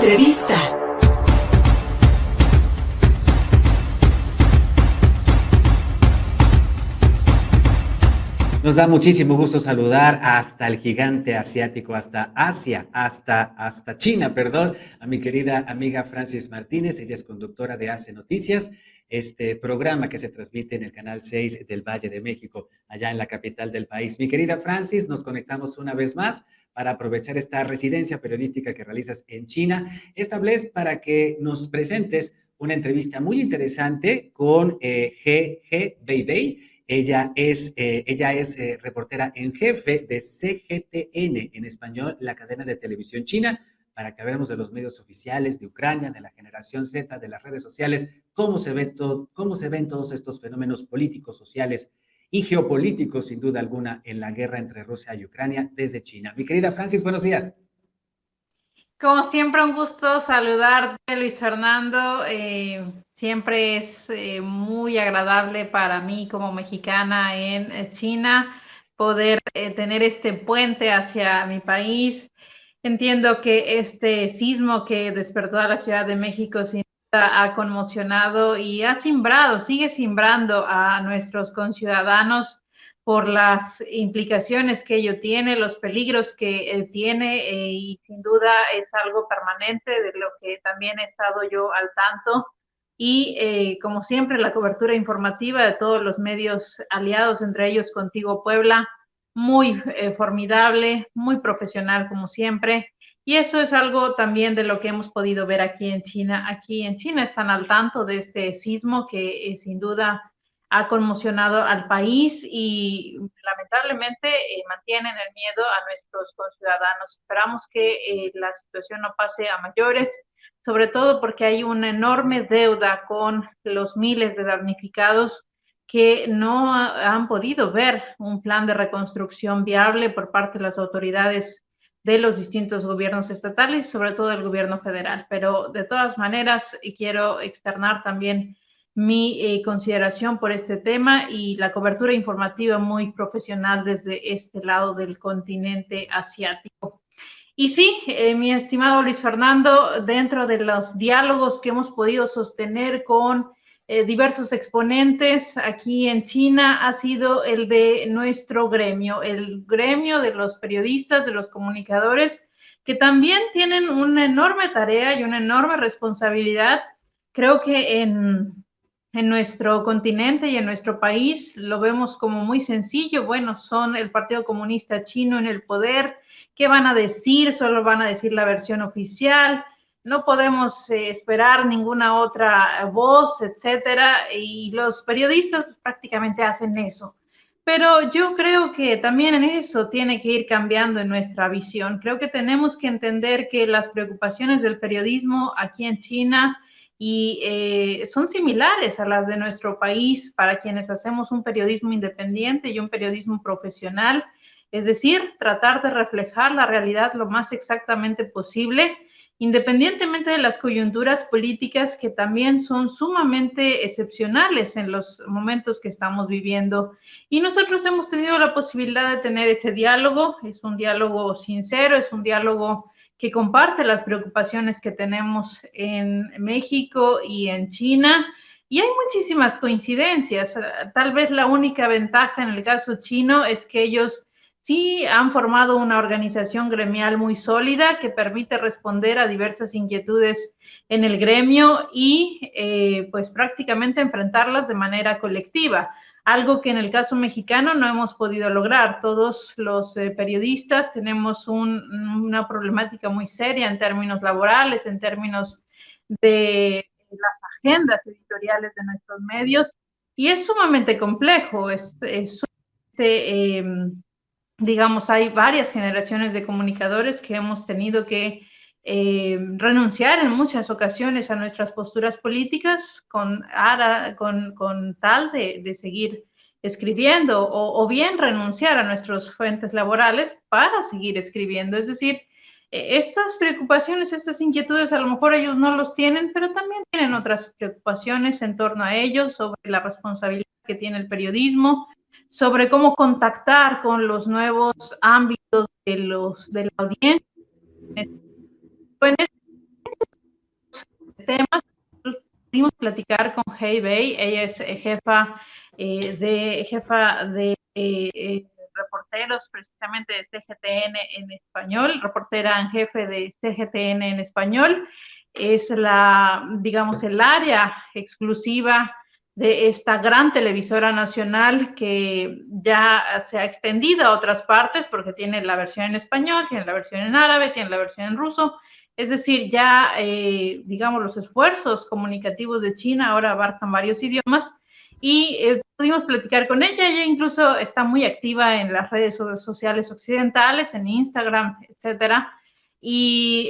Entrevista. Nos da muchísimo gusto saludar hasta el gigante asiático, hasta Asia, hasta China, perdón, a mi querida amiga Francis Martínez. Ella es conductora de Hace Noticias, este programa que se transmite en el canal 6 del Valle de México, allá en la capital del país. Mi querida Francis, nos conectamos una vez más para aprovechar esta residencia periodística que realizas en China, esta vez para que nos presentes una entrevista muy interesante con He Beibei. Ella es reportera en jefe de CGTN, en español, la cadena de televisión china, para que hablemos de los medios oficiales de Ucrania, de la generación Z, de las redes sociales, cómo se ven todos estos fenómenos políticos, sociales y geopolíticos, sin duda alguna, en la guerra entre Rusia y Ucrania desde China. Mi querida Francis, buenos días. Como siempre, un gusto saludarte, Luis Fernando. Siempre es muy agradable para mí como mexicana en China poder tener este puente hacia mi país. Entiendo que este sismo que despertó a la Ciudad de México sin duda ha conmocionado y ha simbrado, sigue simbrando a nuestros conciudadanos por las implicaciones que ello tiene, los peligros que tiene y sin duda es algo permanente de lo que también he estado yo al tanto y como siempre la cobertura informativa de todos los medios aliados, entre ellos Contigo Puebla, muy formidable, muy profesional como siempre. Y eso es algo también de lo que hemos podido ver aquí en China. Aquí en China están al tanto de este sismo que sin duda ha conmocionado al país y lamentablemente mantienen el miedo a nuestros conciudadanos. Esperamos que la situación no pase a mayores, sobre todo porque hay una enorme deuda con los miles de damnificados que no han podido ver un plan de reconstrucción viable por parte de las autoridades de los distintos gobiernos estatales y sobre todo el gobierno federal. Pero de todas maneras, quiero externar también mi consideración por este tema y la cobertura informativa muy profesional desde este lado del continente asiático. Y sí, mi estimado Luis Fernando, dentro de los diálogos que hemos podido sostener con diversos exponentes aquí en China ha sido el de nuestro gremio, el gremio de los periodistas, de los comunicadores, que también tienen una enorme tarea y una enorme responsabilidad. Creo que en nuestro continente y en nuestro país lo vemos como muy sencillo. Bueno, son el Partido Comunista Chino en el poder. ¿Qué van a decir? Solo van a decir la versión oficial. No podemos esperar ninguna otra voz, etcétera. Y los periodistas pues, prácticamente hacen eso. Pero yo creo que también en eso tiene que ir cambiando en nuestra visión. Creo que tenemos que entender que las preocupaciones del periodismo aquí en China y son similares a las de nuestro país para quienes hacemos un periodismo independiente y un periodismo profesional, es decir, tratar de reflejar la realidad lo más exactamente posible, independientemente de las coyunturas políticas que también son sumamente excepcionales en los momentos que estamos viviendo. Y nosotros hemos tenido la posibilidad de tener ese diálogo, es un diálogo sincero, es un diálogo que comparte las preocupaciones que tenemos en México y en China. Y hay muchísimas coincidencias. Tal vez la única ventaja en el caso chino es que ellos sí han formado una organización gremial muy sólida que permite responder a diversas inquietudes en el gremio y pues prácticamente enfrentarlas de manera colectiva. Algo que en el caso mexicano no hemos podido lograr. Todos los periodistas tenemos una problemática muy seria en términos laborales, en términos de las agendas editoriales de nuestros medios, y es sumamente complejo. Digamos, hay varias generaciones de comunicadores que hemos tenido que renunciar en muchas ocasiones a nuestras posturas políticas con tal de seguir escribiendo o bien renunciar a nuestras fuentes laborales para seguir escribiendo. Es decir, estas preocupaciones, estas inquietudes, a lo mejor ellos no los tienen, pero también tienen otras preocupaciones en torno a ellos sobre la responsabilidad que tiene el periodismo, sobre cómo contactar con los nuevos ámbitos de la audiencia. En ese platicar con Hei Bei. Ella es jefa de reporteros precisamente de CGTN en español, reportera en jefe de CGTN en español. Es digamos, el área exclusiva de esta gran televisora nacional que ya se ha extendido a otras partes porque tiene la versión en español, tiene la versión en árabe, tiene la versión en ruso. Es decir, ya, digamos, los esfuerzos comunicativos de China ahora abarcan varios idiomas y pudimos platicar con ella. Ella incluso está muy activa en las redes sociales occidentales, en Instagram, etcétera, y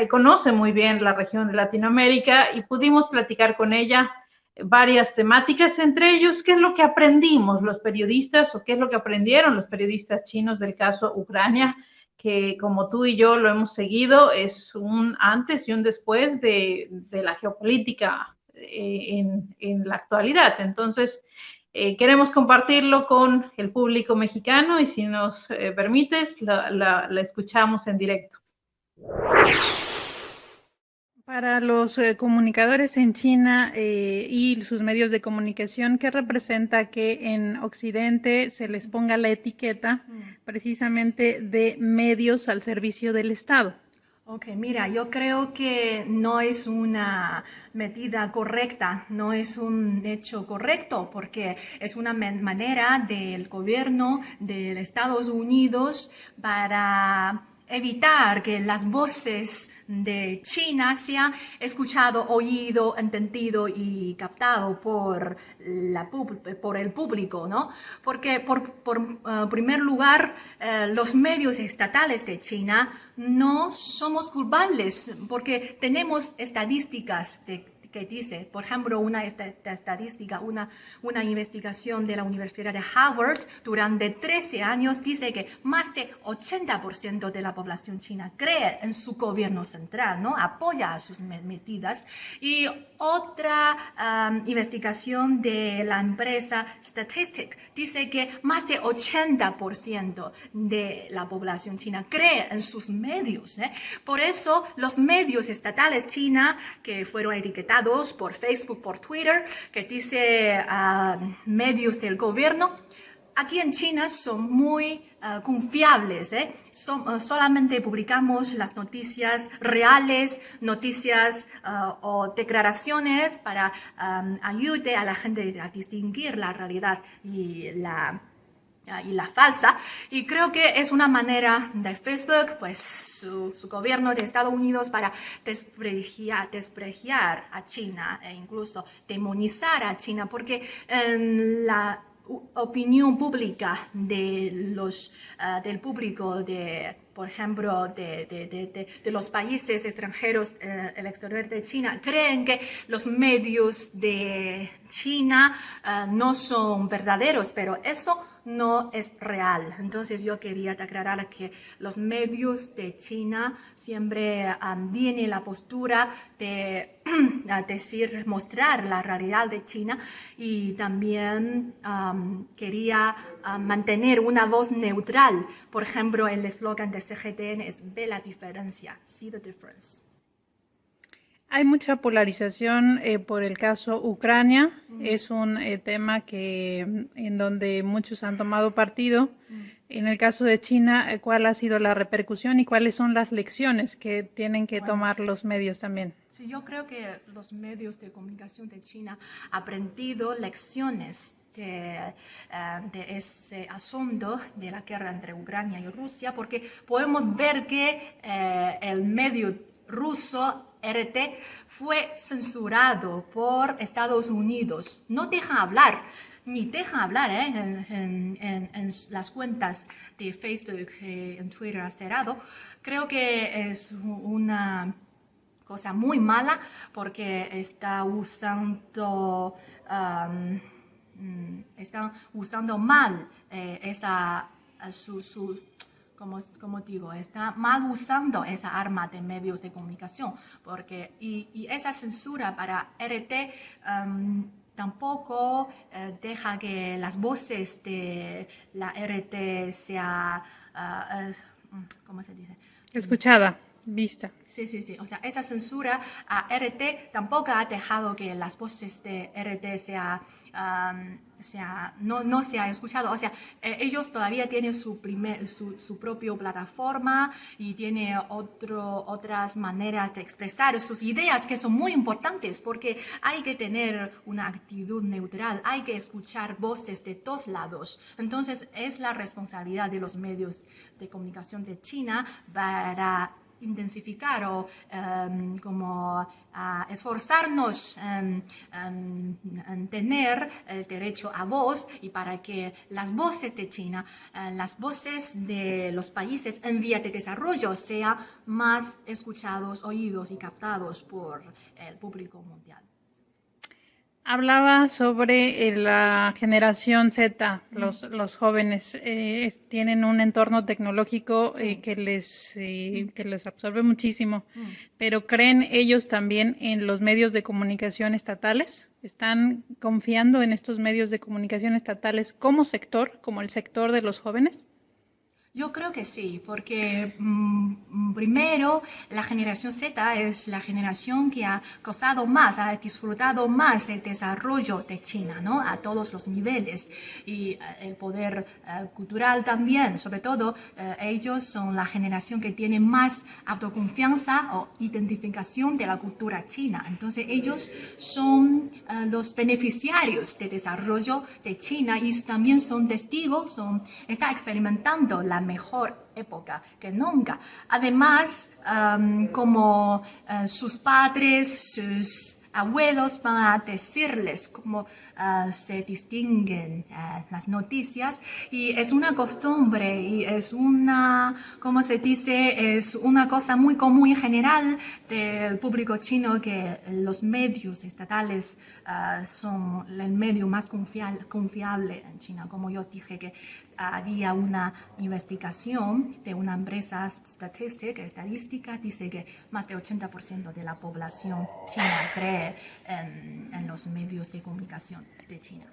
conoce muy bien la región de Latinoamérica y pudimos platicar con ella varias temáticas, entre ellos qué es lo que aprendimos los periodistas o qué es lo que aprendieron los periodistas chinos del caso Ucrania, que como tú y yo lo hemos seguido, es un antes y un después de la geopolítica en la actualidad. Entonces, queremos compartirlo con el público mexicano y si nos permites, la escuchamos en directo. Para los comunicadores en China y sus medios de comunicación, ¿qué representa que en Occidente se les ponga la etiqueta precisamente de medios al servicio del Estado? Ok, mira, yo creo que no es una medida correcta, no es un hecho correcto, porque es una manera del gobierno de Estados Unidos para evitar que las voces de China sean escuchado, oído, entendido y captado por el público, ¿no? Porque por primer lugar, los medios estatales de China no somos culpables porque tenemos estadísticas que dice, por ejemplo, una estadística, una investigación de la Universidad de Harvard durante 13 años dice que más de 80% de la población china cree en su gobierno central, ¿no? Apoya a sus medidas. Y otra investigación de la empresa Statistic dice que más de 80% de la población china cree en sus medios, ¿eh? Por eso los medios estatales china que fueron etiquetados por Facebook, por Twitter, que dice medios del gobierno, aquí en China son muy confiables, ¿eh? Solamente publicamos las noticias reales, noticias o declaraciones para ayudar a la gente a distinguir la realidad y la falsa, y creo que es una manera de Facebook, pues su gobierno de Estados Unidos para despreciar a China e incluso demonizar a China, porque en la opinión pública del público por ejemplo, de los países extranjeros, el exterior de China, creen que los medios de China no son verdaderos, pero eso no es real. Entonces yo quería aclarar que los medios de China siempre tienen la postura de mostrar la realidad de China, y también quería mantener una voz neutral. Por ejemplo, el eslogan de CGTN es "Ve la diferencia", "See the difference". Hay mucha polarización por el caso Ucrania. Es un tema en donde muchos han tomado partido. En el caso de China, ¿cuál ha sido la repercusión y cuáles son las lecciones que tienen que tomar los medios también? Sí, yo creo que los medios de comunicación de China han aprendido lecciones de ese asunto de la guerra entre Ucrania y Rusia, porque podemos ver que el medio ruso RT fue censurado por Estados Unidos. No deja hablar, ni deja hablar en las cuentas de Facebook, en Twitter cerrado. Creo que es una cosa muy mala porque está usando mal como digo, está mal usando esa arma de medios de comunicación, porque y esa censura para RT tampoco deja que las voces de la RT sea, ¿cómo se dice? Escuchada. vista. Sí, sí, sí. O sea, esa censura a RT tampoco ha dejado que las voces de RT no se ha escuchado. O sea, ellos todavía tienen su propia plataforma y tienen otras maneras de expresar sus ideas que son muy importantes porque hay que tener una actitud neutral, hay que escuchar voces de todos lados. Entonces, es la responsabilidad de los medios de comunicación de China para intensificar o como esforzarnos en tener el derecho a voz y para que las voces de China, las voces de los países en vía de desarrollo sean más escuchados, oídos y captados por el público mundial. Hablaba sobre la generación Z, los jóvenes tienen un entorno tecnológico que les absorbe muchísimo, pero ¿creen ellos también en los medios de comunicación estatales? ¿Están confiando en estos medios de comunicación estatales como sector, como el sector de los jóvenes? Yo creo que sí, porque primero la generación Z es la generación que ha gozado más, ha disfrutado más el desarrollo de China, ¿no? A todos los niveles y el poder cultural también. Sobre todo, ellos son la generación que tiene más autoconfianza o identificación de la cultura china. Entonces, ellos son los beneficiarios del desarrollo de China y también son testigos, están experimentando la mejor época que nunca. Además, como sus padres, sus abuelos van a decirles cómo se distinguen las noticias y es una costumbre y es una, ¿cómo se dice? Es una cosa muy común en general del público chino que los medios estatales son el medio más confiable en China. Como yo dije que había una investigación de una empresa estadística, dice que más del 80% de la población china cree en los medios de comunicación de China.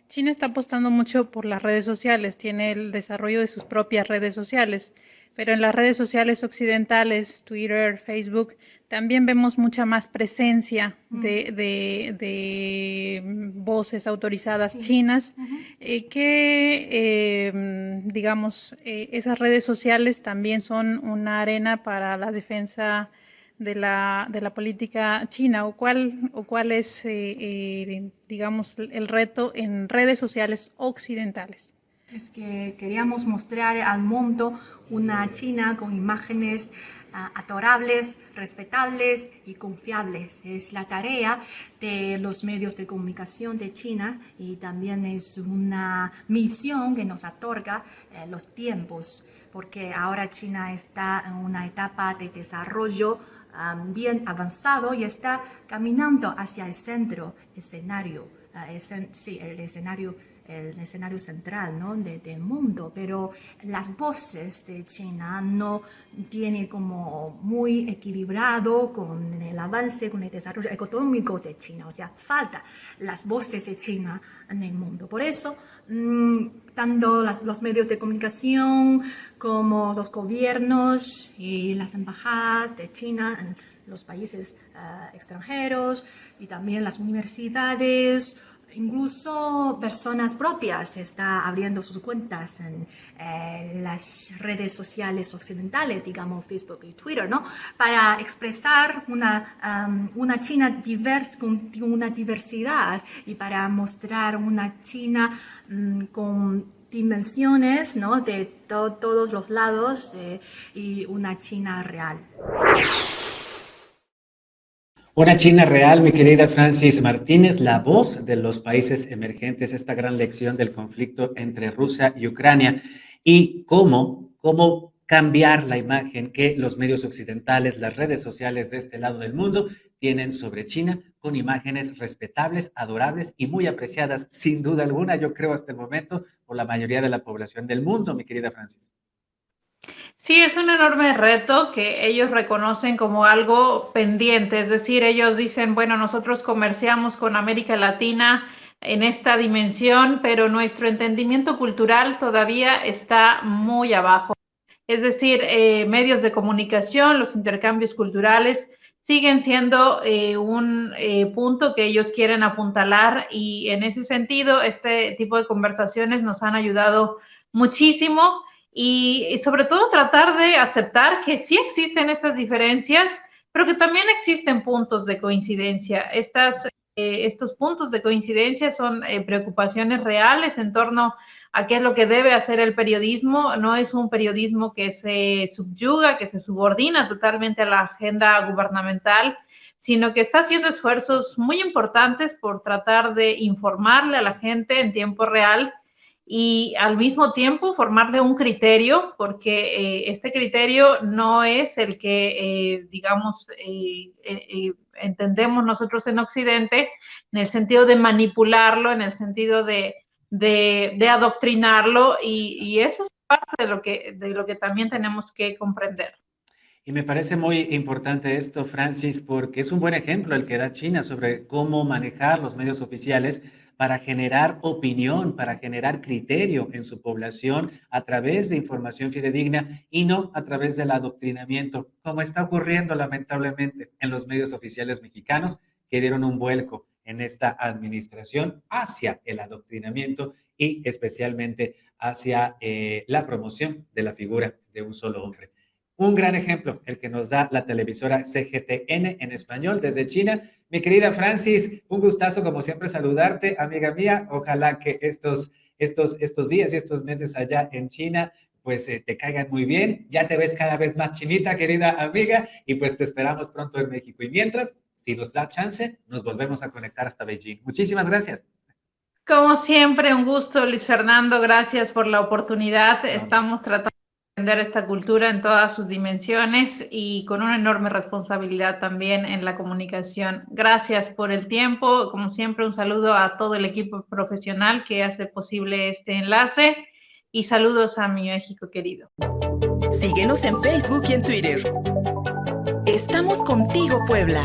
China está apostando mucho por las redes sociales, tiene el desarrollo de sus propias redes sociales, pero en las redes sociales occidentales, Twitter, Facebook, también vemos mucha más presencia de voces autorizadas chinas, digamos, esas redes sociales también son una arena para la defensa de la política china, o cuál es, digamos, el reto en redes sociales occidentales. Es que queríamos mostrar al mundo una China con imágenes adorables, respetables y confiables. Es la tarea de los medios de comunicación de China y también es una misión que nos otorga los tiempos, porque ahora China está en una etapa de desarrollo bien avanzado y está caminando hacia el centro escenario, el escenario central, ¿no? del mundo, pero las voces de China no tienen como muy equilibrado con el avance, con el desarrollo económico de China, o sea, falta las voces de China en el mundo. Por eso, tanto los medios de comunicación como los gobiernos y las embajadas de China en los países extranjeros y también las universidades, incluso personas propias están abriendo sus cuentas en las redes sociales occidentales, digamos Facebook y Twitter, ¿no? Para expresar una China diversa, con una diversidad y para mostrar una China con dimensiones, ¿no? De todos los lados y una China real. Una China real, mi querida Francis Martínez, la voz de los países emergentes, esta gran lección del conflicto entre Rusia y Ucrania y cómo cambiar la imagen que los medios occidentales, las redes sociales de este lado del mundo tienen sobre China con imágenes respetables, adorables y muy apreciadas, sin duda alguna, yo creo hasta el momento, por la mayoría de la población del mundo, mi querida Francis. Sí, es un enorme reto que ellos reconocen como algo pendiente, es decir, ellos dicen, bueno, nosotros comerciamos con América Latina en esta dimensión, pero nuestro entendimiento cultural todavía está muy abajo. Es decir, medios de comunicación, los intercambios culturales siguen siendo un punto que ellos quieren apuntalar, y en ese sentido este tipo de conversaciones nos han ayudado muchísimo, y sobre todo tratar de aceptar que sí existen estas diferencias, pero que también existen puntos de coincidencia. Estos puntos de coincidencia son preocupaciones reales en torno a qué es lo que debe hacer el periodismo. No es un periodismo que se subyuga, que se subordina totalmente a la agenda gubernamental, sino que está haciendo esfuerzos muy importantes por tratar de informarle a la gente en tiempo real y al mismo tiempo formarle un criterio, porque este criterio no es el que, entendemos nosotros en Occidente, en el sentido de manipularlo, en el sentido de adoctrinarlo, y eso es parte de lo que también tenemos que comprender. Y me parece muy importante esto, Francis, porque es un buen ejemplo el que da China sobre cómo manejar los medios oficiales para generar opinión, para generar criterio en su población a través de información fidedigna y no a través del adoctrinamiento, como está ocurriendo lamentablemente en los medios oficiales mexicanos, que dieron un vuelco en esta administración hacia el adoctrinamiento y especialmente hacia la promoción de la figura de un solo hombre. Un gran ejemplo, el que nos da la televisora CGTN en español desde China. Mi querida Francis, un gustazo como siempre saludarte, amiga mía. Ojalá que estos días y estos meses allá en China pues te caigan muy bien. Ya te ves cada vez más chinita, querida amiga, y pues te esperamos pronto en México. Y mientras, si nos da chance, nos volvemos a conectar hasta Beijing. Muchísimas gracias. Como siempre, un gusto, Luis Fernando. Gracias por la oportunidad. Estamos tratando de entender esta cultura en todas sus dimensiones y con una enorme responsabilidad también en la comunicación. Gracias por el tiempo. Como siempre, un saludo a todo el equipo profesional que hace posible este enlace, y saludos a mi México querido. Síguenos en Facebook y en Twitter. Estamos contigo, Puebla.